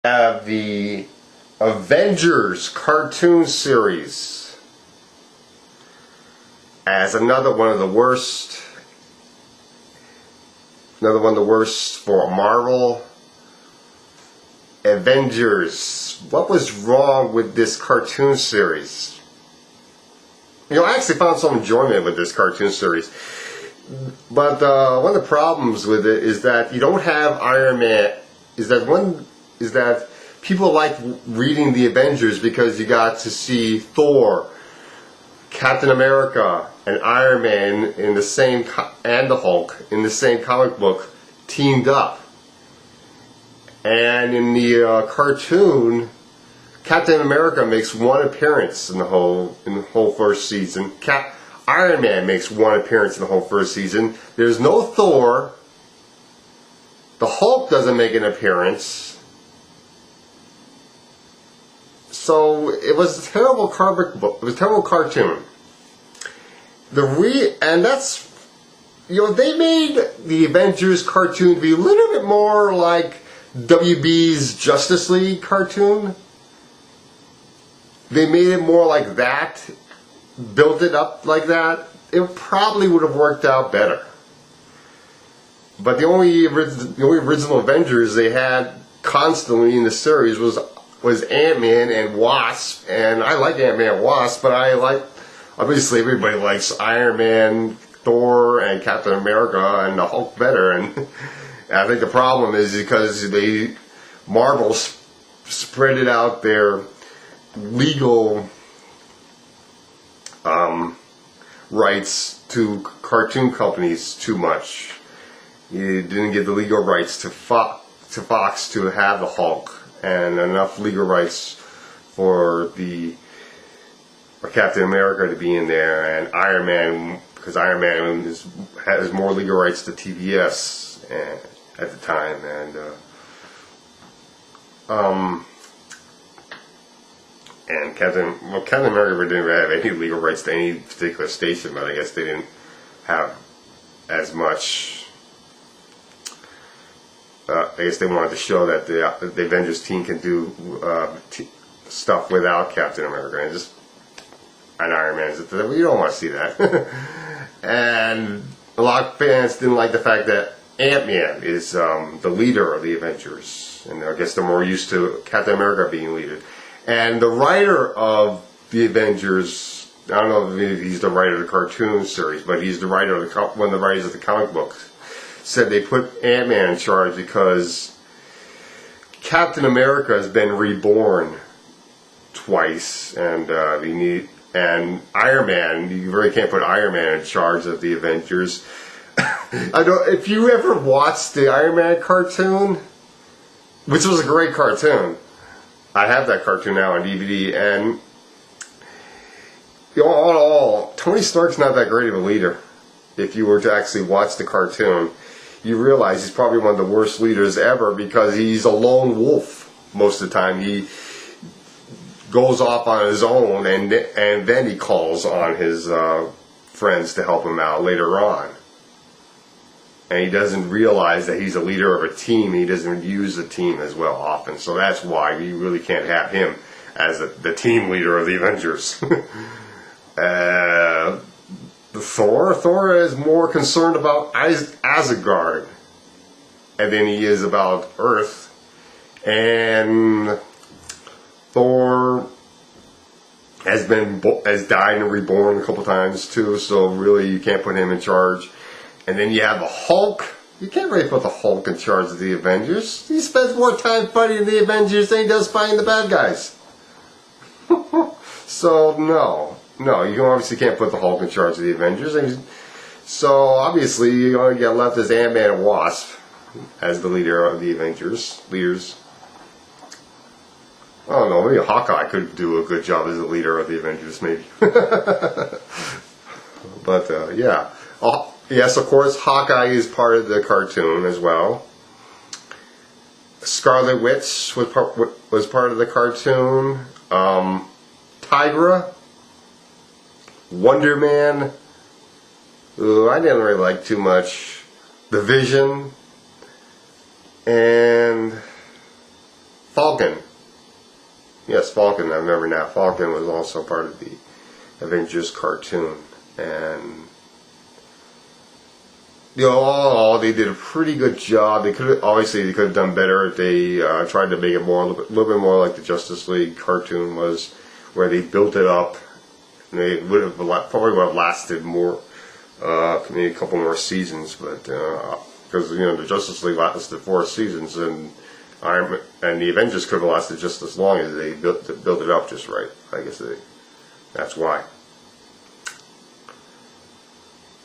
Have the Avengers cartoon series as another one of the worst for Marvel. Avengers. What was wrong with this cartoon series? I actually found some enjoyment with this cartoon series. But one of the problems with it is that you don't have Iron Man. Is that people like reading the Avengers because you got to see Thor, Captain America, and Iron Man in the same and the Hulk in the same comic book teamed up. And in the cartoon, Captain America makes one appearance in the whole first season. Iron Man makes one appearance in the whole first season. There's no Thor. The Hulk doesn't make an appearance. So it was a terrible comic book. It was a terrible cartoon. And that's, they made the Avengers cartoon to be a little bit more like WB's Justice League cartoon. They made it more like that, built it up like that. It probably would have worked out better. But the only original Avengers they had constantly in the series was Ant-Man and Wasp, and I like Ant-Man and Wasp, but obviously everybody likes Iron Man, Thor, and Captain America, and the Hulk better, and I think the problem is because Marvel spread it out their legal rights to cartoon companies too much. You didn't give the legal rights to Fox to have the Hulk, and enough legal rights for Captain America to be in there, and Iron Man, because Iron Man has more legal rights to TBS at the time, and Captain America didn't have any legal rights to any particular station, but I guess they didn't have as much. I guess they wanted to show that the Avengers team can do stuff without Captain America, and Iron Man. Well, you don't want to see that. And a lot of fans didn't like the fact that Ant-Man is the leader of the Avengers, and I guess they're more used to Captain America being leader. And the writer of the Avengers, I don't know if he's the writer of the cartoon series, but he's the writer of one of the writers of the comic books, said they put Ant-Man in charge because Captain America has been reborn twice, and Iron Man, you really can't put Iron Man in charge of the Avengers. If you ever watched the Iron Man cartoon, which was a great cartoon, I have that cartoon now on DVD, and all in all, Tony Stark's not that great of a leader. If you were to actually watch the cartoon, you realize he's probably one of the worst leaders ever because he's a lone wolf most of the time. He goes off on his own, and then he calls on his friends to help him out later on. And he doesn't realize that he's a leader of a team. He doesn't use the team as well often. So that's why you really can't have him as the team leader of the Avengers. Thor is more concerned about Asgard than he is about Earth. And Thor has died and reborn a couple times too, so really you can't put him in charge. And then you have the Hulk. You can't really put the Hulk in charge of the Avengers. He spends more time fighting the Avengers than he does fighting the bad guys. So no, you obviously can't put the Hulk in charge of the Avengers. So obviously you only get left as Ant-Man and Wasp as the leader of the Avengers. I don't know, maybe Hawkeye could do a good job as the leader of the Avengers, maybe. But yeah. Yes, of course, Hawkeye is part of the cartoon as well. Scarlet Witch was part of the cartoon. Tigra. Wonder Man. I didn't really like too much. The Vision. And Falcon. Yes, Falcon. I remember now. Falcon was also part of the Avengers cartoon, and all in all, they did a pretty good job. They could obviously they could have done better if they tried to make it more a little bit more like the Justice League cartoon was, where they built it up. And they would have probably would have lasted more, maybe a couple more seasons, but because the Justice League lasted 4 seasons, and the Avengers could have lasted just as long as they built it up just right. I guess that's why.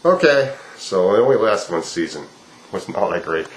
Okay, so it only lasted 1 season. Was not that great.